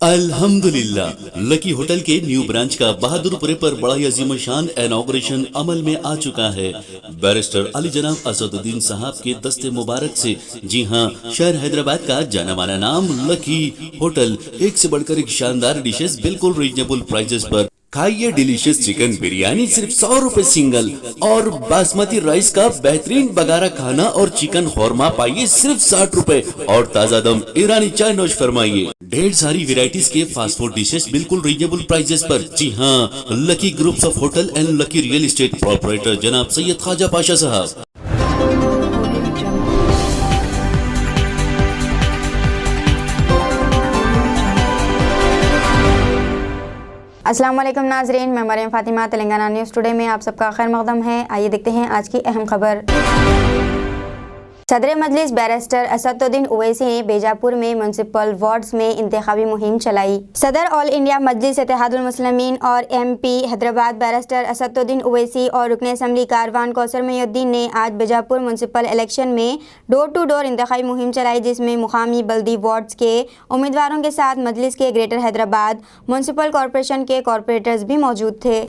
अल्हम्दुलिल्लाह lucky hotel के new branch का बहादुरपुरे पर बड़ा ही अजीम शान इनॉग्रेशन अमल में आ चुका है। बैरिस्टर अली जनाब असदुद्दीन साहब के दस्ते मुबारक से, जी हां, शहर हैदराबाद का जाना माना नाम लकी होटल एक से बढ़कर एक शानदार डिशेस बिल्कुल रीजनेबल प्राइसेस पर। खाइए डिलीशियस चिकन बिरयानी सिर्फ 100 रुपए सिंगल, और बासमती राइस का बेहतरीन बगारा खाना और चिकन खौरमा पाइए सिर्फ 60 रुपए, और ताजा दम ईरानी चाय नोश फरमाइए। ढेर सारी वेराइटीज के फास्ट फूड डिशेस बिल्कुल रीजनेबल प्राइसेस पर। जी हाँ, lucky groups of hotel and lucky real estate proprietor जनाब सैयद ख्वाजा पाशा साहब। अस्सलाम वालेकुम नाजरीन, मैं मरियम फातिमा। तेलंगाना न्यूज़ टुडे में आप सबका खैर मकदम है। आइए देखते हैं आज की अहम खबर। सदर मजलिस बैरिस्टर असदुद्दीन ओवैसी ने बीजापुर में म्यूनसिपल वार्ड्स में इंतखाबी मुहिम चलाई। सदर ऑल इंडिया मजलिस इत्तेहादुल मुस्लिमीन और MP हैदराबाद बैरिस्टर असदुद्दीन ओवैसी और रुकन असम्बली कारवान कौसर मोइनुद्दीन ने आज बीजापुर म्यूनसिपल इलेक्शन में डोर टू डोर इंतखाबी मुहिम चलाई, जिसमें मुकामी बल्दी वार्ड्स के उम्मीदवारों के साथ मजलिस के ग्रेटर हैदराबाद म्यूनसिपल कॉरपोरेशन के कॉरपोरेटर्स भी मौजूद थे।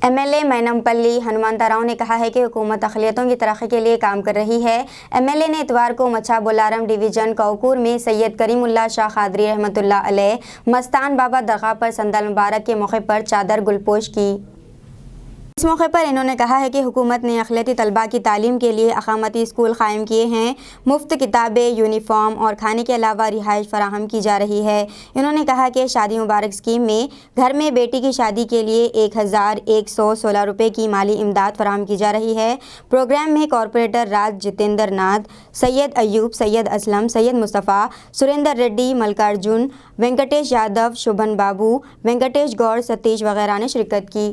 MLA मैनमपल्ली हनुमंतराव ने कहा है कि हुकूमत अक़लियतों की तरक्की के लिए काम कर रही है। MLA ने इतवार को मच्छा बोलारम डिवीज़न कौकूर में सैयद करीमुल्लाह शाह क़ादरी रहमतुल्लाह अलैह मस्तान बाबा दरगाह पर संदल मुबारक के मौके पर चादर गुलपोश की। इस मौके पर इन्होंने कहा है कि हुकूमत ने अक़लियती तलबा की तालीम के लिए अक़ामती स्कूल कायम किए हैं। मुफ्त किताबें, यूनिफॉर्म और खाने के अलावा रिहाइश फराहम की जा रही है। इन्होंने कहा कि शादी मुबारक स्कीम में घर में बेटी की शादी के लिए 1116 रुपये की माली इमदाद फराहम की जा रही है। प्रोग्राम में कॉरपोरेटर राज जितेंद्र नाथ, सैयद अयूब, सैयद असलम, सैयद मुस्तफ़ा, सुरेंद्र रेड्डी, मल्लिकार्जुन, वेंकटेश यादव, शुभन बाबू, वेंकटेश गौड़, सतीश वगैरह ने शिरकत की।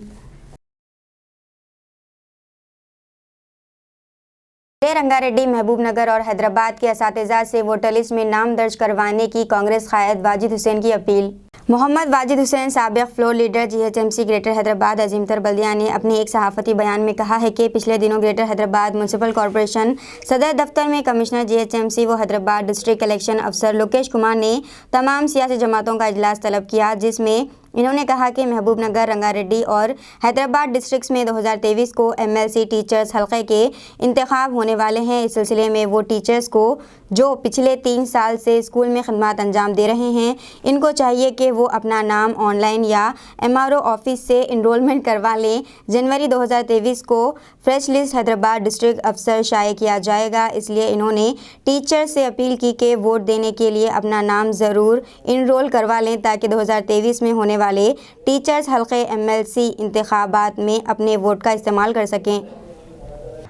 रंगारेड्डी, महबूब नगर और हैदराबाद के असातिज़ा से वोटर लिस्ट में नाम दर्ज करवाने की कांग्रेस कायद वाजिद हुसैन की अपील। मोहम्मद वाजिद हुसैन, साबिक़ floor leader GHMC greater Hyderabad अजीमतर बल्दिया ने अपने एक सहाफ़ती बयान में कहा है कि पिछले दिनों ग्रेटर हैदराबाद म्यूनसिपल कॉरपोरेशन सदर दफ्तर में कमिश्नर GHMC व हैदराबाद डिस्ट्रिक्ट इलेक्शन अफसर लोकेश कुमार ने तमाम सियासी जमातों का इजलास तलब किया, जिसमें इन्होंने कहा कि महबूब नगर, रंगारेड्डी और हैदराबाद डिस्ट्रिक्ट्स में 2023 को MLC टीचर्स हल्के के इंतखाब होने वाले हैं। इस सिलसिले में वो टीचर्स को जो पिछले 3 साल से स्कूल में खिदमत अंजाम दे रहे हैं, इनको चाहिए कि वो अपना नाम ऑनलाइन या MRO ऑफिस से इनरोलमेंट करवा लें। जनवरी 2023 को फ्रेश लिस्ट हैदराबाद डिस्ट्रिक्ट अफसर शाये किया जाएगा, इसलिए इन्होंने टीचर्स से अपील की कि वोट देने के लिए अपना नाम ज़रूर इनरोल करवा लें, ताकि 2023 में होने वाले टीचर्स हल्के MLC इंतखाबात में अपने वोट का इस्तेमाल कर सकें।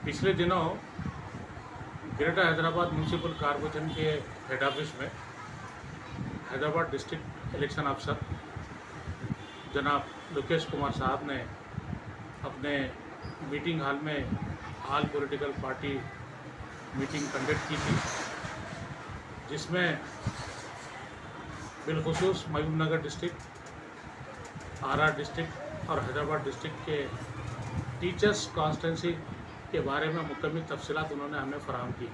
पिछले दिनों ग्रेटर हैदराबाद म्यूनसिपल कॉरपोरेशन के हेड ऑफिस में हैदराबाद डिस्ट्रिक्ट इलेक्शन अफसर जनाब लोकेश कुमार साहब ने अपने मीटिंग हॉल में all political party meeting conduct की थी, जिसमें बिलखुसूस महबूब नगर डिस्ट्रिक्ट, RR डिस्ट्रिक्ट और हैदराबाद डिस्ट्रिक्ट के टीचर्स कॉन्स्टिट्यूंसी के बारे में मुकम्मल तफसीलात उन्होंने हमें फराहम की।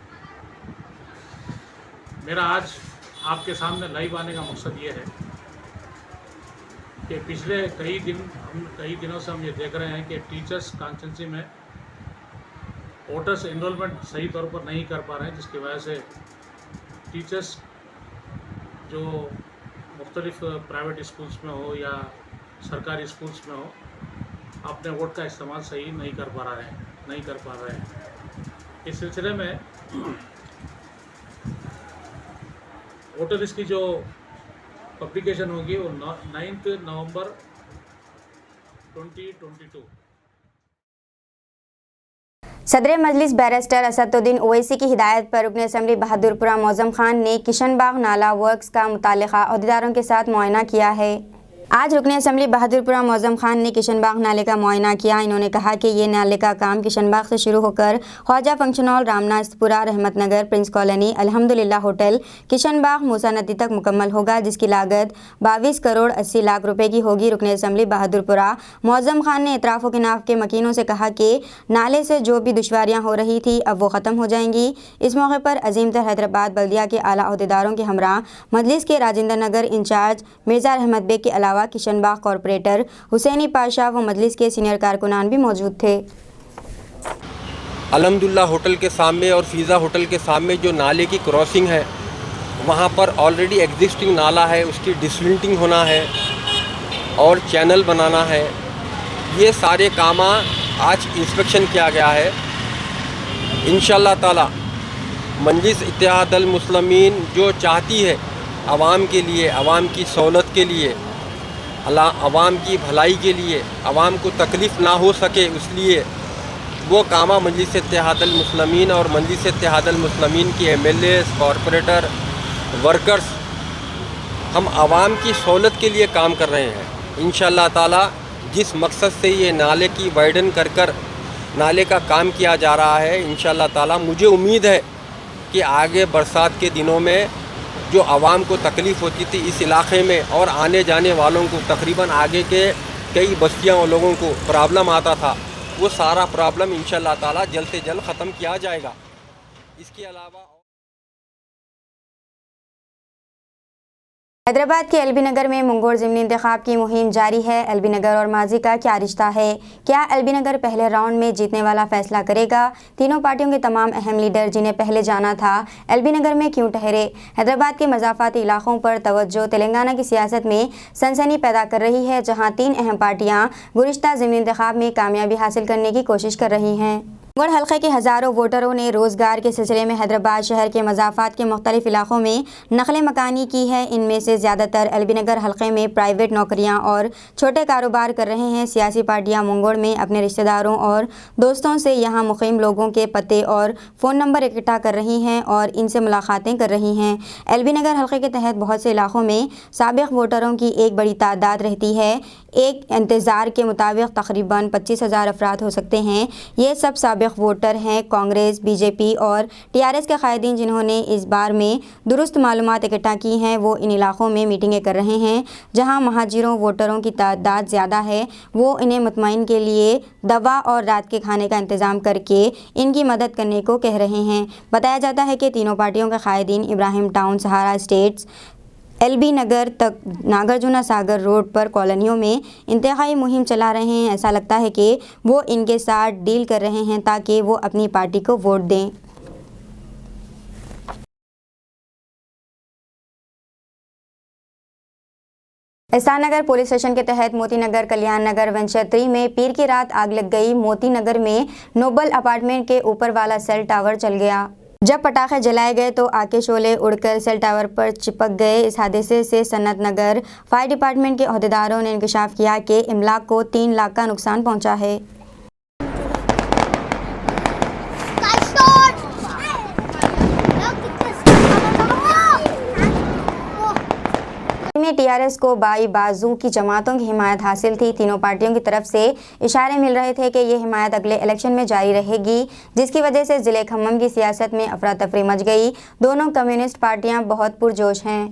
मेरा आज आपके सामने लाइव आने का मकसद ये है कि पिछले कई दिनों से हम ये देख रहे हैं कि टीचर्स कॉन्स्टिट्यूंसी में वोटर्स एनरोलमेंट सही तौर पर नहीं कर पा रहे हैं, जिसकी वजह से टीचर्स जो मुख्तलिफ प्राइवेट स्कूल्स में हो या सरकारी स्कूल्स में हो, अपने वोट का इस्तेमाल सही नहीं कर पा रहे हैं। इस सिलसिले में वोटर लिस्ट की जो पब्लिकेशन होगी वो 9 नवंबर 2022। सदर मजलिस बैरिस्टर असदुद्दीन ओवैसी की हिदायत पर रुकन असम्बली बहादुरपुरा मौजम खान ने किशनबाग नाला वर्क्स का मुताल्लिका अहदेदारों के साथ मुआयना किया है। आज रुकन असम्बली बहादुरपुरा मौजम खान ने किशनबाग नाले का मुआयना किया। इन्होंने कहा कि ये नाले का काम किशनबाग से शुरू होकर ख्वाजा फंक्शन हॉल, रामनाथपुरा, रहमत नगर, प्रिंस कॉलोनी, अल्हम्दुलिल्लाह होटल, किशनबाग, मूसा नदी तक मुकम्मल होगा, जिसकी लागत 22 करोड़ 80 लाख रुपए की होगी। रुकन असम्बली बहादुरपुरा मौजम खान ने इतराफ़ व किनाफ के मकीनों से कहा कि नाले से जो भी दुश्वारियाँ हो रही थी अब वो ख़त्म हो जाएंगी। इस मौके पर अजीमतर हैदराबाद बल्दिया के आला अहदेदारों के हमरा मजलिस के राजेंद्र नगर इंचार्ज मिर्ज़ा रहमत बेग के अलावा किशनबाग कॉरपोरेटर हुसैनी पाशा व मजलिस के सीनियर कारकुनान भी मौजूद थे। अल्हम्दुलिल्लाह होटल के सामने और फ़ीज़ा होटल के सामने जो नाले की क्रॉसिंग है वहाँ पर ऑलरेडी एग्जिस्टिंग नाला है, उसकी डिसलिंटिंग होना है और चैनल बनाना है। ये सारे काम आज इंस्पेक्शन किया गया है। इंशाअल्लाह ताला मजलिस इत्तेहादुल मुस्लिमीन जो चाहती है आवाम के लिए, आवाम की सहूलत के लिए, आवाम की भलाई के लिए, आवाम को तकलीफ़ ना हो सके, इसलिए वो कामा मजलिस इत्तेहादुल मुस्लिमीन और मजलिस इत्तेहादुल मुस्लिमीन की MLA, कॉरपोरेटर, वर्कर्स हम आवाम की सहूलत के लिए काम कर रहे हैं। इंशाअल्लाह ताला जिस मकसद से ये नाले की वाइडन कर नाले का काम किया जा रहा है, इंशाअल्लाह ताला मुझे उम्मीद है कि आगे बरसात के दिनों में जो आवाम को तकलीफ़ होती थी इस इलाक़े में और आने जाने वालों को, तकरीबन आगे के कई बस्तियाँ और लोगों को प्रॉब्लम आता था, वो सारा प्रॉब्लम इंशाअल्लाह ताला जल्द से जल्द ख़त्म किया जाएगा। इसके अलावा हैदराबाद के एलबी नगर में मुंगोर ज़िमनी इंतखाब की मुहिम जारी है। एलबी नगर और माजी का क्या रिश्ता है? क्या एलबी नगर पहले राउंड में जीतने वाला फैसला करेगा? तीनों पार्टियों के तमाम अहम लीडर जिन्हें पहले जाना था एलबी नगर में क्यों ठहरे? हैदराबाद के मज़ाफ़ाती इलाकों पर तवज्जो तेलंगाना की सियासत में सनसनी पैदा कर रही है, जहाँ 3 अहम पार्टियाँ गुज़िश्ता ज़िमनी इंतखाब में कामयाबी हासिल करने की कोशिश कर रही हैं। मुंगोर हल्के के हज़ारों वोटरों ने रोज़गार के सिलसिले में हैदराबाद शहर के मज़ाफ़ात के मुख्तलिफ़ इलाक़ों में नक़ल मकानी की है। इनमें से ज़्यादातर एलबी नगर हल्के में प्राइवेट नौकरियां और छोटे कारोबार कर रहे हैं। सियासी पार्टियां मुंगोर में अपने रिश्तेदारों और दोस्तों से यहाँ मुक़ीम लोगों के पते और फ़ोन नंबर इकट्ठा कर रही हैं और इनसे मुलाक़ातें कर रही हैं। एलबी नगर हल्के के तहत बहुत से इलाक़ों में साबिक़ वोटरों की एक बड़ी तादाद रहती है। एक इंतज़ार के मुताबिक तकरीबन 25,000 अफराद हो सकते हैं। ये सब साबिक़ वोटर हैं कांग्रेस, बीजेपी और टीआरएस के कायदीन जिन्होंने इस बार में दुरुस्त मालूमात इकट्ठा की हैं। वो इन इलाक़ों में मीटिंगें कर रहे हैं जहां महाजिरों वोटरों की तादाद ज़्यादा है। वो इन्हें मुतमईन के लिए दवा और रात के खाने का इंतज़ाम करके इनकी मदद करने को कह रहे हैं। बताया जाता है कि तीनों पार्टियों के कायदीन इब्राहिम टाउन, सहारा स्टेट्स, एलबी नगर तक नागार्जुना सागर रोड पर कॉलोनियों में इंतहाई मुहिम चला रहे हैं। ऐसा लगता है कि वो इनके साथ डील कर रहे हैं ताकि वो अपनी पार्टी को वोट दें। एहसान नगर पुलिस स्टेशन के तहत मोती नगर कल्याण नगर वेंचर 3 में पीर की रात आग लग गई। मोती नगर में नोबल अपार्टमेंट के ऊपर वाला सेल टावर जल गया। जब पटाखे जलाए गए तो आग के शोले उड़कर सेल टावर पर चिपक गए। इस हादसे से सन्नत नगर फायर डिपार्टमेंट के अहदेदारों ने इंकशाफ किया कि इमलाक को 3 लाख का नुकसान पहुंचा है। में टीआरएस को बाई बाजू की जमातों की हिमायत हासिल थी। तीनों पार्टियों की तरफ से इशारे मिल रहे थे कि ये हिमायत अगले इलेक्शन में जारी रहेगी, जिसकी वजह से ज़िले खम्मम की सियासत में अफरा तफरी मच गई। दोनों कम्युनिस्ट पार्टियां बहुत पुरजोश हैं।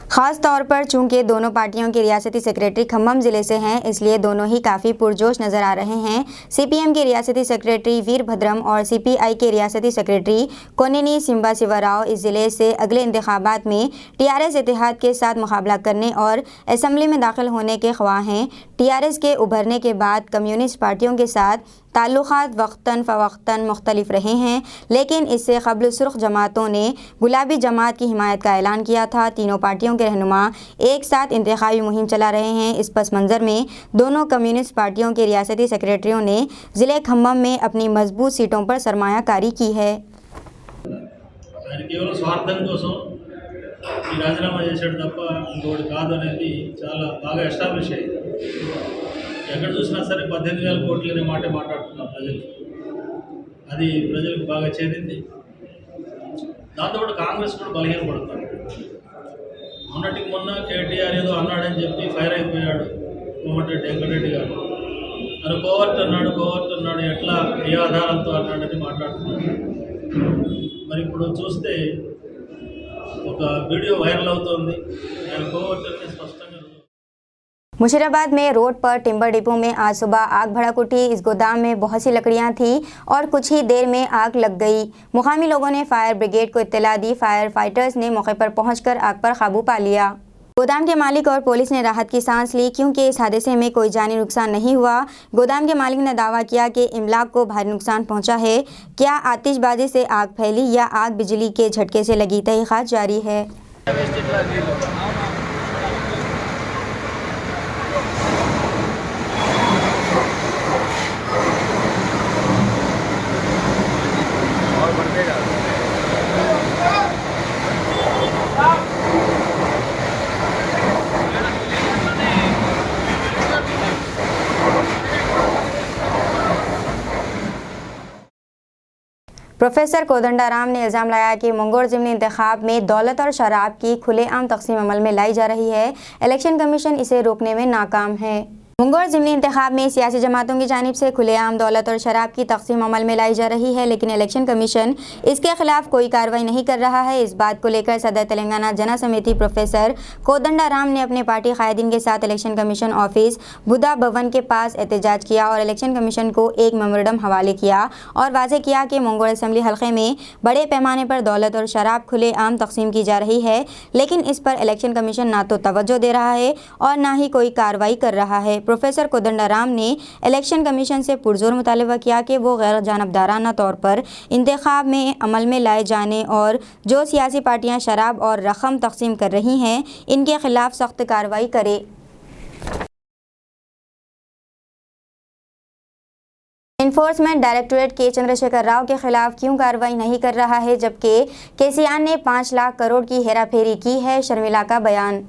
ख़ास तौर पर चूंकि दोनों पार्टियों के रियासती सेक्रेटरी खम्मम ज़िले से हैं, इसलिए दोनों ही काफ़ी पुरजोश नज़र आ रहे हैं। सीपीएम के रियासती सेक्रेटरी वीरभद्रम और सीपीआई के रियासती सेक्रेटरी कोनिनी सिम्बा शिवराव इस ज़िले से अगले इंतखाबात में टीआरएस इत्तेहाद के साथ मुकाबला करने और असम्बली में दाखिल होने के ख्वाह हैं। टीआरएस के उभरने के बाद कम्युनिस्ट पार्टियों के साथ ताल्लुकात वक्तन फ़वक्तन मुख्तलिफ रहे हैं, लेकिन इससे क़ब्ल सुर्ख जमातों ने गुलाबी जमात की हिमायत का ऐलान किया था। तीनों पार्टियों के रहनुमा एक साथ इंतखाबी मुहिम चला रहे हैं। इस पस मंज़र में दोनों कम्युनिस्ट पार्टियों के रियासती सेक्रेटरियों ने ज़िले खम्मम में अपनी मजबूत सीटों पर सरमायाकारी की है। ఆయన కేవలం స్వార్థం కోసం ఈ రాజీనామా చేశాడు తప్ప ఇంకోటి కాదు అనేది చాలా బాగా ఎస్టాబ్లిష్ అయింది. ఎక్కడ చూసినా సరే 18,000 కోట్లు అనే మాట మాట్లాడుతున్నారు ప్రజలు. అది ప్రజలకు బాగా చేరింది. దాంతోపాటు కాంగ్రెస్ కూడా బలహీనపడుతుంది. మొన్నటికి మొన్న కేటీఆర్ ఏదో అన్నాడని చెప్పి ఫైర్ అయిపోయాడు కోమటిరెడ్డి వెంకటరెడ్డి గారు. తను కోవర్ట్ అన్నాడు ఎట్లా ఏ ఆధారంతో అన్నాడని మాట్లాడుతున్నాడు. మరి ఇప్పుడు చూస్తే ఒక వీడియో వైరల్ అవుతోంది. ఆయన కోవర్ట్ అని స్పష్టంగా मुशीराबाद में रोड पर टिम्बर डिपो में आज सुबह आग भड़क उठी। इस गोदाम में बहुत सी लकड़ियां थी और कुछ ही देर में आग लग गई। मुकामी लोगों ने फायर ब्रिगेड को इत्तला दी। फायर फाइटर्स ने मौके पर पहुंचकर आग पर काबू पा लिया। गोदाम के मालिक और पुलिस ने राहत की सांस ली क्योंकि इस हादसे में कोई जानी नुकसान नहीं हुआ। गोदाम के मालिक ने दावा किया कि इमलाक को भारी नुकसान पहुंचा है। क्या आतिशबाजी से आग फैली या आग बिजली के झटके से लगी, तहकीकात जारी है। प्रोफेसर कोदंडाराम ने इल्ज़ाम लगाया कि मंगोर ज़िमनी इंतखाब में दौलत और शराब की खुलेआम तकसीम अमल में लाई जा रही है। इलेक्शन कमीशन इसे रोकने में नाकाम है। मंगोर ज़िमनी इंतखाब में सियासी जमातों की जानिब से खुलेआम दौलत और शराब की तकसीम अमल में लाई जा रही है, लेकिन इलेक्शन कमीशन इसके खिलाफ कोई कार्रवाई नहीं कर रहा है। इस बात को लेकर सदर तेलंगाना जना समिति प्रोफेसर कोदंडाराम ने अपने पार्टी कायदीन के साथ इलेक्शन कमीशन ऑफिस बुधा भवन के पास एहतजाज किया और इलेक्शन कमीशन को एक मेमोरेंडम हवाले किया और वाज़ेह किया कि मंगोर असम्बली हल्के में बड़े पैमाने पर दौलत और शराब खुलेआम तकसीम की जा रही है, लेकिन इस पर इलेक्शन कमीशन ना तो तवज्जो दे रहा है और ना ही कोई कार्रवाई कर रहा है। प्रोफेसर कोदंडाराम ने इलेक्शन कमीशन से पुरजोर मुतालबा किया कि वो गैर जानबदाराना तौर पर इंतखाब में अमल में लाए जाने और जो सियासी पार्टियां शराब और रकम तकसीम कर रही हैं इनके खिलाफ सख्त कार्रवाई करे। एनफोर्समेंट डायरेक्टोरेट के चंद्रशेखर राव के खिलाफ क्यों कार्रवाई नहीं कर रहा है, जबकि केसीआर ने 5 लाख करोड़ की हेराफेरी की है। शर्मिला का बयान।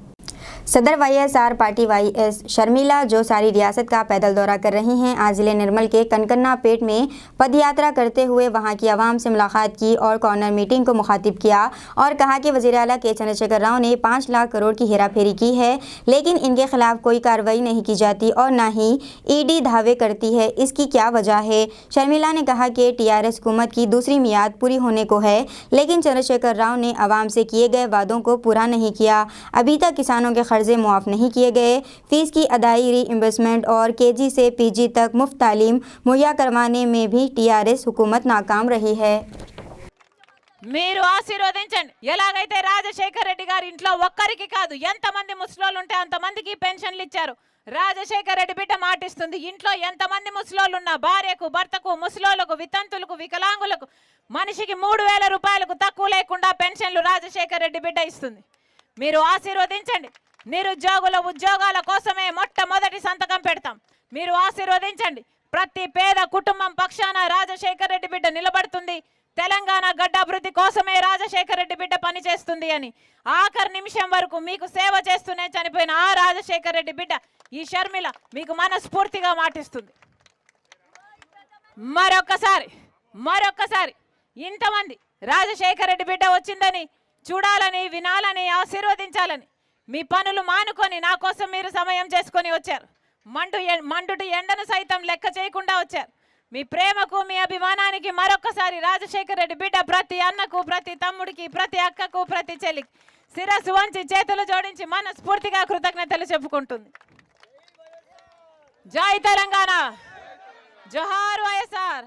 सदर वाईएसआर पार्टी वाईएस शर्मिला जो सारी रियासत का पैदल दौरा कर रही हैं, आज जिले निर्मल के कनकन्ना पेट में पदयात्रा करते हुए वहां की आवाम से मुलाकात की और कॉर्नर मीटिंग को मुखातिब किया और कहा कि वज़ीर आला के चंद्रशेखर राव ने 5 लाख करोड़ की हेराफेरी की है, लेकिन इनके खिलाफ कोई कार्रवाई नहीं की जाती और ना ही ईडी दावे करती है। इसकी क्या वजह है? शर्मिला ने कहा कि टीआरएस हुकूमत की दूसरी मियाद पूरी होने को है, लेकिन चंद्रशेखर राव ने आवाम से किए गए वादों को पूरा नहीं किया। अभी तक किसानों के कर्जे मुआफ़ नहीं किए गए, फीस की अदायगी, रीइंबर्समेंट और केजी से पीजी तक मुफ्त तालीम मुहैया करवाने में भी टीआरएस हुकूमत नाकाम रही है। మీరు ఆశీర్వదించండి. ఎలాగైతే రాజశేఖర్ రెడ్డి గారి ఇంట్లో ఒక్కరికి కాదు ఎంతమంది ముసలోళ్ళు ఉంటే అంతమందికి పెన్షన్లు ఇచ్చారు. రాజశేఖర్ రెడ్డి బిడ్డ మాటిస్తుంది, ఇంట్లో ఎంతమంది ముసలోళ్ళు ఉన్నా భార్యకు, భర్తకు, ముసలోళ్ళకు, వితంతులకు, వికలాంగులకు మనిషికి 3,000 రూపాయలకు తక్కువ లేకుండా పెన్షన్లు రాజశేఖర్ రెడ్డి బిడ్డ ఇస్తుంది. మీరు ఆశీర్వదించండి. నిరుద్యోగుల ఉద్యోగాల కోసమే మొట్టమొదటి సంతకం పెడతాం. మీరు ఆశీర్వదించండి. ప్రతి పేద కుటుంబం పక్షాన రాజశేఖర్ రెడ్డి బిడ్డ నిలబడుతుంది. తెలంగాణ గడ్డ అభివృద్ధి కోసమే రాజశేఖర్ రెడ్డి బిడ్డ పనిచేస్తుంది అని ఆఖరి నిమిషం వరకు మీకు సేవ చేస్తూనే చనిపోయిన ఆ రాజశేఖర్ రెడ్డి బిడ్డ ఈ షర్మిల మీకు మనస్ఫూర్తిగా మాటిస్తుంది. మరొక్కసారి ఇంతమంది రాజశేఖర్ రెడ్డి బిడ్డ వచ్చిందని చూడాలని, వినాలని, ఆశీర్వదించాలని మీ పనులు మానుకొని నా కోసం మీరు సమయం చేసుకొని వచ్చారు. మండుటి ఎండను సైతం లెక్క చేయకుండా వచ్చారు. మీ ప్రేమకు, మీ అభిమానానికి మరొకసారి రాజశేఖర్ రెడ్డి బిడ్డ ప్రతి అన్నకు, ప్రతి తమ్ముడికి, ప్రతి అక్కకు, ప్రతి చెల్లికి శిరస్సు వంచి చేతులు జోడించి మనస్ఫూర్తిగా కృతజ్ఞతలు చెప్పుకుంటుంది. జై తెలంగాణ, జోహార్ వైఎస్ఆర్।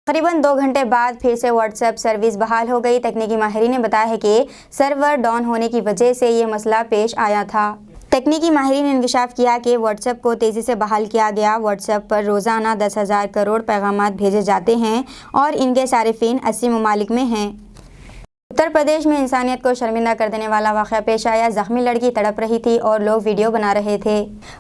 करीबन 2 घंटे बाद फिर से व्हाट्सएप सर्विस बहाल हो गई। तकनीकी माहिरीन ने बताया है कि सर्वर डाउन होने की वजह से ये मसला पेश आया था। तकनीकी माहिरीन ने इंकशाफ किया कि व्हाट्सएप को तेज़ी से बहाल किया गया। व्हाट्सएप पर रोज़ाना 10,000 करोड़ पैगामात भेजे जाते हैं और इनके सारिफिन 80 ममालिक में हैं। उत्तर प्रदेश में इंसानियत को शर्मिंदा कर देने वाला वाक़या पेश आया। ज़ख्मी लड़की तड़प रही थी और लोग वीडियो बना रहे थे।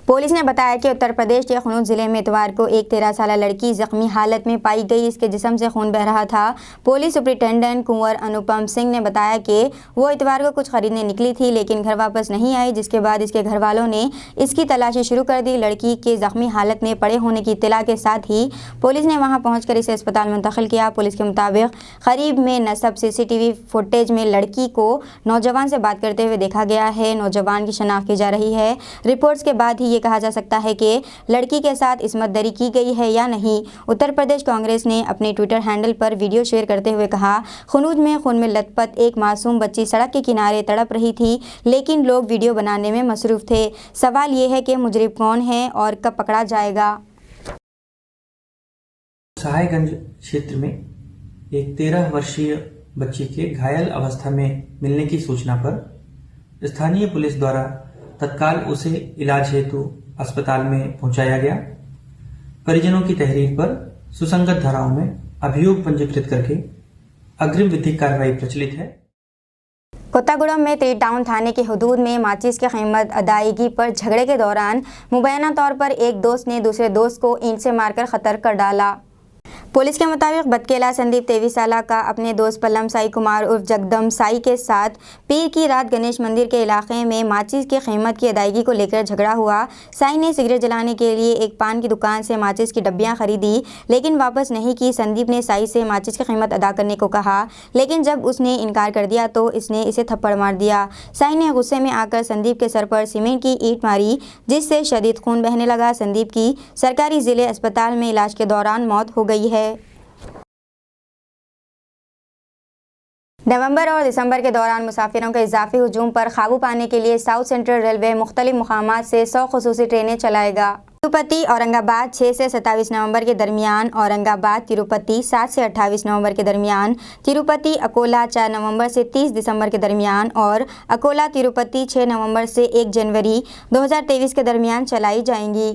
पुलिस ने बताया कि उत्तर प्रदेश के खनूज ज़िले में इतवार को एक 13 साल लड़की ज़ख्मी हालत में पाई गई। इसके जिस्म से खून बह रहा था। पुलिस सुपरिटेंडेंट कुंवर अनुपम सिंह ने बताया कि वो इतवार को कुछ खरीदने निकली थी लेकिन घर वापस नहीं आई, जिसके बाद इसके घर वालों ने इसकी तलाशी शुरू कर दी। लड़की के ज़ख्मी हालत में पड़े होने की इत्तला के साथ ही पुलिस ने वहाँ पहुँच कर इसे अस्पताल मुंतकिल किया। पुलिस के मुताबिक करीब में नस्ब CCTV फुटेज में लड़की को नौजवान से बात करते हुए देखा गया है। नौजवान की शनाख्त की जा रही है। रिपोर्ट्स के बाद ही ये कहा जा सकता है कि लड़की के साथ इस्मत दरी की गई है या नहीं। उत्तर प्रदेश कांग्रेस ने अपने ट्विटर हैंडल पर वीडियो शेयर करते हुए कहा, खनूज में खून में लथपथ एक मासूम बच्ची सड़क के किनारे तड़प रही थी लेकिन लोग वीडियो बनाने में मसरूफ़ थे। सवाल ये है कि मुजरिम कौन है और कब पकड़ा जाएगा। सहायगंज क्षेत्र में एक 13 वर्षीय बच्ची के घायल अवस्था में मिलने की सूचना पर स्थानीय पुलिस द्वारा तत्काल उसे इलाज हेतु अस्पताल में पहुंचाया गया। परिजनों की तहरीर पर सुसंगत धाराओं में अभियोग पंजीकृत करके अग्रिम विधिक कार्रवाई प्रचलित है। कोत्तागुड़म में 3 टाउन थाने की हदूद में माचिस की कीमत अदायगी पर झगड़े के दौरान मुबैना तौर पर एक दोस्त ने दूसरे दोस्त को ईंट से मारकर क़त्ल कर डाला। पुलिस के मुताबिक बदकेला संदीप 23 साल का अपने दोस्त पल्लम साई कुमार उर्फ जगदम साई के साथ पीर की रात गणेश मंदिर के इलाके में माचिस की कीमत की अदायगी को लेकर झगड़ा हुआ। साई ने सिगरेट जलाने के लिए एक पान की दुकान से माचिस की डब्बियां खरीदी लेकिन वापस नहीं की। संदीप ने साई से माचिस की कीमत अदा करने को कहा लेकिन जब उसने इनकार कर दिया तो इसने इसे थप्पड़ मार दिया। साई ने गुस्से में आकर संदीप के सर पर सीमेंट की ईंट मारी जिससे शदीद खून बहने लगा। संदीप की सरकारी जिले अस्पताल में इलाज के दौरान मौत हो गई है। नवंबर और दिसंबर के दौरान मुसाफिरों के इजाफी हुजूम पर काबू पाने के लिए साउथ सेंट्रल रेलवे मुख्तलिफ मुकामात से 100 खुसूसी ट्रेनें चलाएगा। तिरुपति औरंगाबाद 6 से 27 नवंबर के दरमियान, औरंगाबाद तिरुपति 7 से 28 नवंबर के दरमियान, तिरुपति अकोला 4 नवंबर से 30 दिसंबर के दरमियान और अकोला तिरुपति 6 नवंबर से 1 जनवरी 2023 के दरमियान चलाई जाएंगी।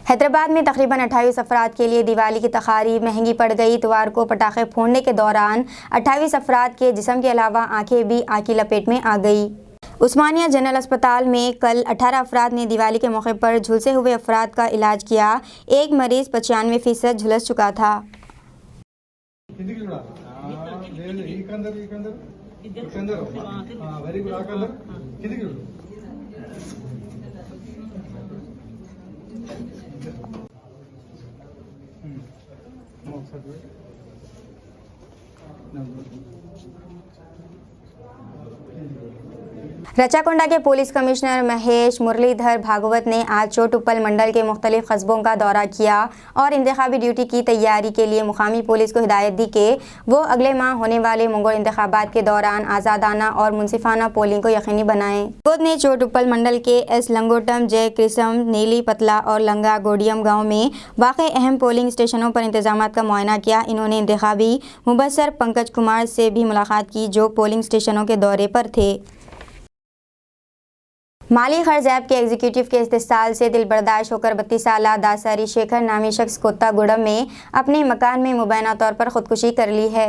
हैदराबाद में तकरीबन 28 अफराद के लिए दिवाली की तकारीब महंगी पड़ गई। इतवार को पटाखे फोड़ने के दौरान 28 अफराद के जिस्म के अलावा आंखें भी आग की लपेट में आ गई। उस्मानिया जनरल अस्पताल में कल 18 अफराद ने दिवाली के मौके पर झुलसे हुए अफराद का इलाज किया। एक मरीज 95% झुलस चुका था। रचाकोंडा के पुलिस कमिश्नर महेश मुरलीधर भागवत ने आज चोटुप्पल मंडल के मुख्तलिफ कस्बों का दौरा किया और इंतखाबी ड्यूटी की तैयारी के लिए मुकामी पुलिस को हिदायत दी कि वो अगले माह होने वाले मंगोल इंतखाबात के दौरान आज़ादाना और मुनसिफाना पोलिंग को यकीनी बनाएं। भागवत ने चोटुप्पल मंडल के एस लंगोटम, जय कृष्ण, नीली पतला और लंगा गोडियम गाँव में वाक़ अहम पोलिंग स्टेशनों पर इंतजामात का मुआयना किया। इन्होंने इंतखाबी मुबस्सर पंकज कुमार से भी मुलाकात की जो पोलिंग स्टेशनों के दौरे पर थे। माली खर्च ऐप के एग्जीक्यूटिव के इस्तेसाल से दिल बर्दाश्त होकर 32 साला दासरी शेखर नामी शख्स कोत्तागुड़म में अपने मकान में मुबैना तौर पर खुदकुशी कर ली है।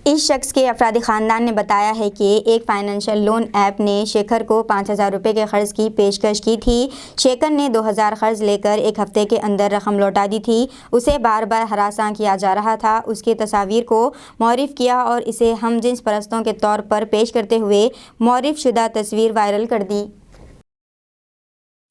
इस शख्स के अफरादी ख़ानदान ने बताया है कि एक फाइनेंशियल लोन ऐप ने शेखर को 5,000 रुपये के कर्ज की पेशकश की थी। शेखर ने 2,000 कर्ज लेकर एक हफ्ते के अंदर रकम लौटा दी थी। उसे बार बार हरासा किया जा रहा था। उसकी तस्वीर को मौरिफ किया और इसे हम जिन्स परस्तों के तौर पर पेश करते हुए मौरिफ शुदा तस्वीर वायरल कर दी।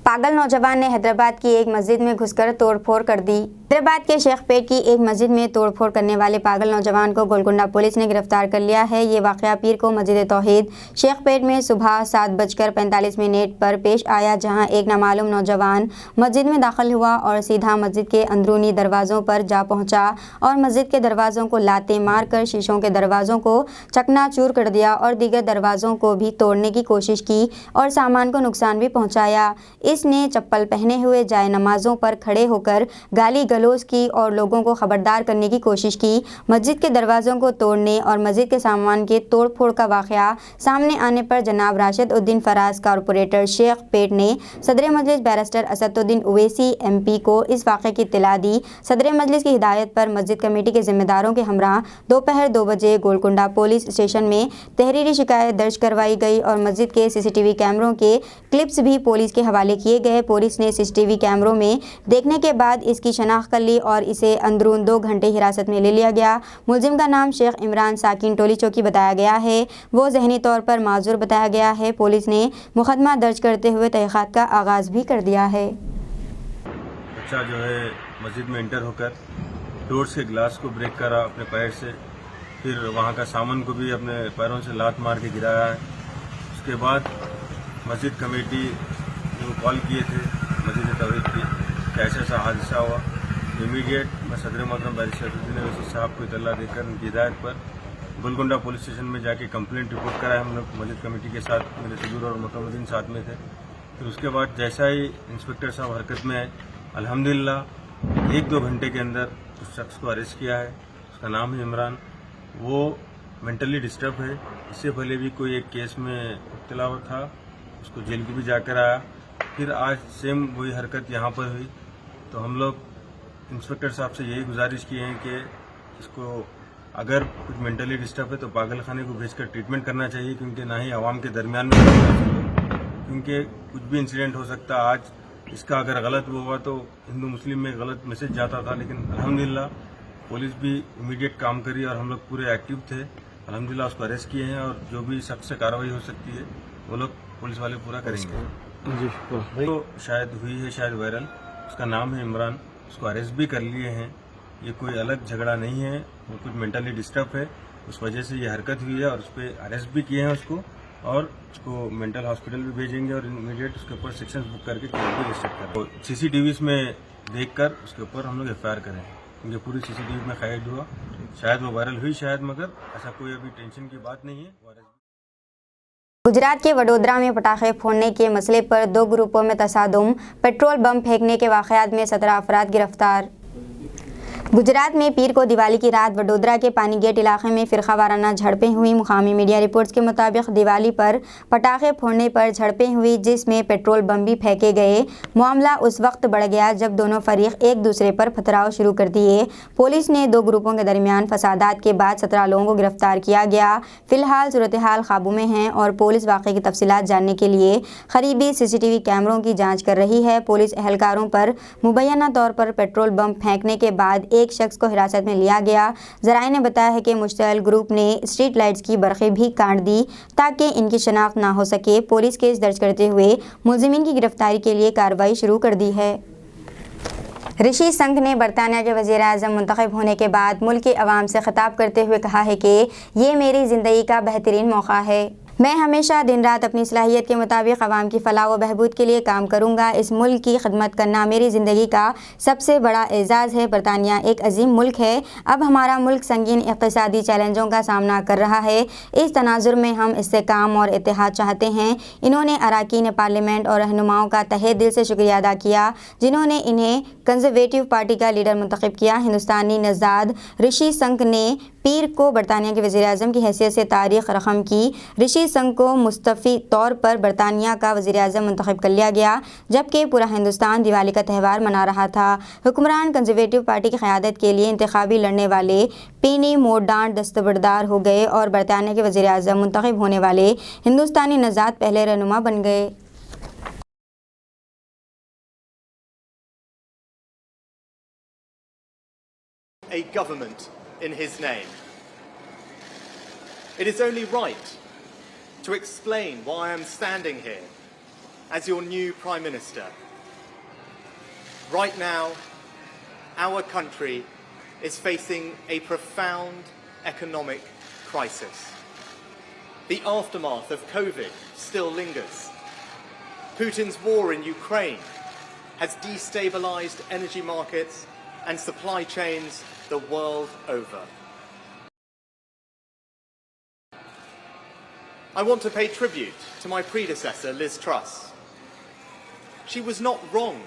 पागल नौजवान ने हैदराबाद की एक मस्जिद में घुसकर तोड़फोड़ कर दी। हैदराबाद के शेखपेट की एक मस्जिद में तोड़फोड़ करने वाले पागल नौजवान को गोलकुंडा पुलिस ने गिरफ्तार कर लिया है। ये वाक़या पीर को मस्जिद तौहीद शेखपेट में सुबह 7:45 पर पेश आया, जहां एक नामालूम नौजवान मस्जिद में दाखिल हुआ और सीधा मस्जिद के अंदरूनी दरवाज़ों पर जा पहुंचा और मस्जिद के दरवाज़ों को लाते मार कर शीशों के दरवाज़ों को चकनाचूर कर दिया और दीगर दरवाज़ों को भी तोड़ने की कोशिश की और सामान को नुकसान भी पहुँचाया। इसने चप्पल पहने हुए जाए नमाज़ों पर खड़े होकर गाली गलोच की और लोगों को खबरदार करने की कोशिश की। मस्जिद के दरवाज़ों को तोड़ने और मस्जिद के सामान के तोड़ फोड़ का वाक़या सामने आने पर जनाब राशिद उद्दीन फराज कॉरपोरेटर शेख पेट ने सदर मजलिस बैरिस्टर असदुद्दीन ओवैसी MP को इस वाक़े की इत्तला दी। सदर मजलिस की हिदायत पर मस्जिद कमेटी के जिम्मेदारों के हमरा दोपहर 2 बजे गोलकुंडा पुलिस स्टेशन में तहरीरी शिकायत दर्ज करवाई गई और मस्जिद के CCTV कैमरों के क्लिप्स भी पुलिस के हवाले किए गए। पुलिस ने CCTV कैमरों में देखने के बाद इसकी शनाख्त कर ली और इसे अंदरून 2 घंटे हिरासत में ले लिया गया। मुलजिम का नाम शेख इमरान साकिन टोली चौकी बताया गया है। वो जहनी तौर पर माजूर बताया गया है। पुलिस ने मुकदमा दर्ज करते हुए तहक़ीक़ात का आगाज़ भी कर दिया है। बच्चा जो है मस्जिद में इंटर होकर डोर्स के ग्लास को ब्रेक करा अपने पैर से, फिर वहाँ का सामान को भी अपने पैरों से लात मार के गिराया है। उसके बाद मस्जिद कमेटी जो कॉल किए थे मस्जिद तौहीद की कि ऐसा हादसा हुआ, इमीडिएट मैं सदर मोहतरम बैरिस्टर असदुद्दीन ओवैसी साहब को इतला देकर उनकी हिदायत पर गोलकुंडा पुलिस स्टेशन में जाके कंप्लेंट रिपोर्ट कराया। हम लोग मस्जिद कमेटी के साथ मेरे सदूर और मोहतमुद्दीन साथ में थे। फिर उसके बाद जैसा ही इंस्पेक्टर साहब हरकत में आए, अल्हम्दुलिल्लाह 1-2 घंटे के अंदर उस शख्स को अरेस्ट किया है। उसका नाम है इमरान। वो मेंटली डिस्टर्ब है। इससे पहले भी कोई एक केस में मुब्तला था, उसको जेल भी जाकर आया। फिर आज सेम वही हरकत यहाँ पर हुई। तो हम लोग इंस्पेक्टर साहब से यही गुजारिश किए हैं कि इसको अगर कुछ मेंटली डिस्टर्ब है तो पागल खाने को भेजकर ट्रीटमेंट करना चाहिए, क्योंकि ना ही आवाम के दरमियान में क्योंकि कुछ भी इंसिडेंट हो सकता है। आज इसका अगर गलत हुआ तो हिंदू मुस्लिम में गलत मैसेज जाता था, लेकिन अल्हम्दुलिल्लाह पुलिस भी इमीडिएट काम करी और हम लोग पूरे एक्टिव थे। अल्हम्दुलिल्लाह उसको अरेस्ट किए हैं और जो भी सख्त से कार्रवाई हो सकती है वो लोग पुलिस वाले पूरा करेंगे। तो शायद हुई है, शायद वायरल। उसका नाम है इमरान। उसको अरेस्ट भी कर लिए हैं। ये कोई अलग झगड़ा नहीं है, वो कुछ मेंटली डिस्टर्ब है, उस वजह से ये हरकत हुई है और उस पर अरेस्ट भी किए हैं उसको, और उसको मेंटल हॉस्पिटल भी भेजेंगे और इमीडिएट उसके ऊपर सेक्शन बुक करके केस भी रजिस्टर करें। तो CCTVs में देखकर उसके ऊपर हम लोग FIR करें, क्योंकि पूरी CCTV में कैद हुआ। शायद वो वायरल हुई, शायद, मगर ऐसा कोई अभी टेंशन की बात नहीं है। गुजरात के वडोदरा में पटाखे फोड़ने के मसले पर 2 ग्रुपों में तसादुम, पेट्रोल बम फेंकने के वाक़यात में 17 अफराद गिरफ्तार। गुजरात में पीर को दिवाली की रात वडोदरा के पानीगेट इलाके में फिरकावाराना झड़पें हुई। मुकामी मीडिया रिपोर्ट्स के मुताबिक दिवाली पर पटाखे फोड़ने पर झड़पें हुई, जिसमें पेट्रोल बम भी फेंके गए। मामला उस वक्त बढ़ गया जब दोनों फरीक एक दूसरे पर पथराव शुरू कर दिए। पुलिस ने 2 ग्रुपों के दरमियान फसादात के बाद 17 लोगों को गिरफ्तार किया गया। फिलहाल सूरत हाल काबू में है और पुलिस वाक़े की तफसीलात जानने के लिए करीबी CCTV कैमरों की जाँच कर रही है। पुलिस एहलकारों पर मुबैना तौर पर पेट्रोल बम फेंकने के बाद एक शख्स को हिरासत में लिया गया। ज़राए ने बताया है कि मुश्तल ग्रुप ने स्ट्रीट लाइट्स की बरक़ें भी काट दी ताकि इनकी शनाख्त ना हो सके। पुलिस केस दर्ज करते हुए मुलजिमीन की गिरफ्तारी के लिए कार्रवाई शुरू कर दी है। ऋषि संघ ने बरतानिया के वज़ीर-ए-आज़म मुंतखब होने के बाद मुल्क के अवाम से खिताब करते हुए कहा है कि ये मेरी ज़िंदगी का बेहतरीन मौका है। मैं हमेशा दिन रात अपनी सलाहियत के मुताबिक अवाम की फ़लाह व बहबूद के लिए काम करूँगा। इस मुल्क की खिदमत करना मेरी ज़िंदगी का सबसे बड़ा एज़ाज़ है। बरतानिया एक अजीम मुल्क है। अब हमारा मुल्क संगीन इक़्तिसादी चैलेंजों का सामना कर रहा है। इस तनाजुर में हम इस्तेहकाम और इत्तेहाद चाहते हैं। इन्होंने अराकीन पार्लियामेंट और रहनुमाओं का तहे दिल से शुक्रिया अदा किया जिन्होंने इन्हें कंजर्वेटिव पार्टी का लीडर मुंतखब किया। हिंदुस्तानी नज़ाद ऋषि संघ ने पीर को बरतानिया के वज़ीर-ए-आज़म की हैसियत से तारीख़ रकम की। ऋषि संघ को मुस्तफ़ी तौर पर बरतानिया का वज़ीर-ए-आज़म मुंतखब कर लिया गया, जबकि पूरा हिंदुस्तान दिवाली का त्यौहार मना रहा था। हुक्मरान कंजर्वेटिव पार्टी की क़यादत के लिए इंतखाबी लड़ने वाले पीनी मोरडांट दस्तबरदार हो गए और बरतानिया के वज़ीर-ए-आज़म मुंतखब होने वाले हिंदुस्तानी नज़ाद पहले रहनुमा बन गए। A government in his name. It is only right to explain why I am standing here as your new Prime Minister. Right now, our country is facing a profound economic crisis. The aftermath of COVID still lingers. Putin's war in Ukraine has destabilized energy markets and supply chains the world over. I want to pay tribute to my predecessor, Liz Truss. She was not wrong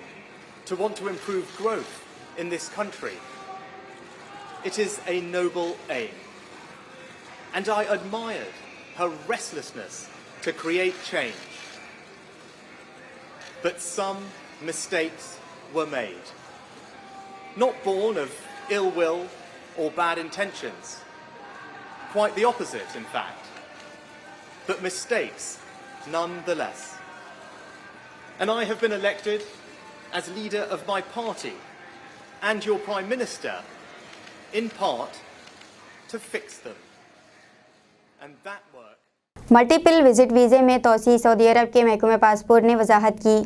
to want to improve growth in this country. It is a noble aim, and I admired her restlessness to create change. But some mistakes were made, not born of ill will or bad intentions. Quite the opposite, in fact. But mistakes nonetheless. And I have been elected as leader of my party and your Prime Minister, in part, to fix them. And that work. Multiple visit वीज़े में तोसी। Saudi अरब के महकमे passport ने वजाहत की।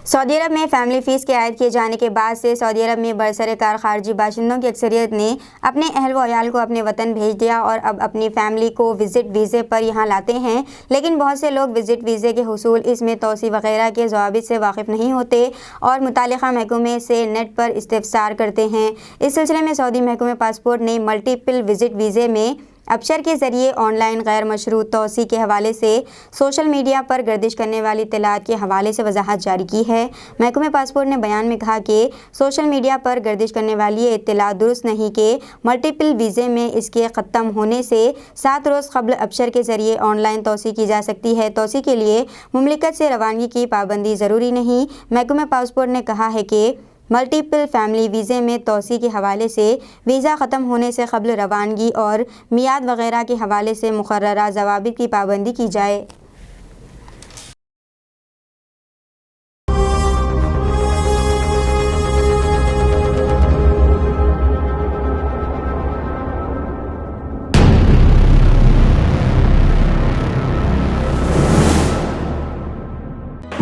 Saudi अरब में family fees के आयद किए जाने के बाद से सऊदी अरब में बरसरकार खारजी बाशिंदों की अक्सरियत ने अपने अहल व अयाल को अपने वतन भेज दिया और अब अपनी फैमिली को विज़िट वीज़े पर यहाँ लाते हैं। लेकिन बहुत से लोग विज़िट वीज़े के हुसूल, इसमें तोसी वगैरह के ज़वाबित से वाकिफ़ नहीं होते और मुतालिका महकमे से नेट पर इस्तिफ़सार करते हैं। इस सिलसिले में सऊदी महकमे पासपोर्ट ने मल्टीपल विज़िट वीज़े में अबशर के ज़रिए ऑनलाइन गैर मशरूत तोसी के हवाले से सोशल मीडिया पर गर्दिश करने वाली इत्तलात के हवाले से वजाहत जारी की है। महकमे पासपोर्ट ने बयान में कहा कि सोशल मीडिया पर गर्दिश करने वाली ये इत्तलात दुरुस्त नहीं कि मल्टीपल वीज़े में इसके ख़त्म होने से 7 रोज़ क़ब्ल अबशर के ज़रिए ऑनलाइन तोसी की जा सकती है। तोसी के लिए मुमलिकत से रवानगी की पाबंदी ज़रूरी नहीं। महकमे पासपोर्ट ने कहा है कि मल्टीपल फैमिली वीज़े में तोसी के हवाले से वीज़ा ख़त्म होने से क़ब्ल रवानगी और मियाद वगैरह के हवाले से मुक़र्ररा ज़वाबित की पाबंदी की जाए।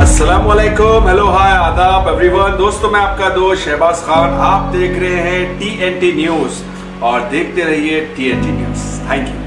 अस्सलामुअलैकुम, हेलो, हाय, आदाब एवरीवन। दोस्तों, मैं आपका दोस्त शहबाज खान, आप देख रहे हैं TNT न्यूज़ और देखते रहिए TNT न्यूज़। Thank you.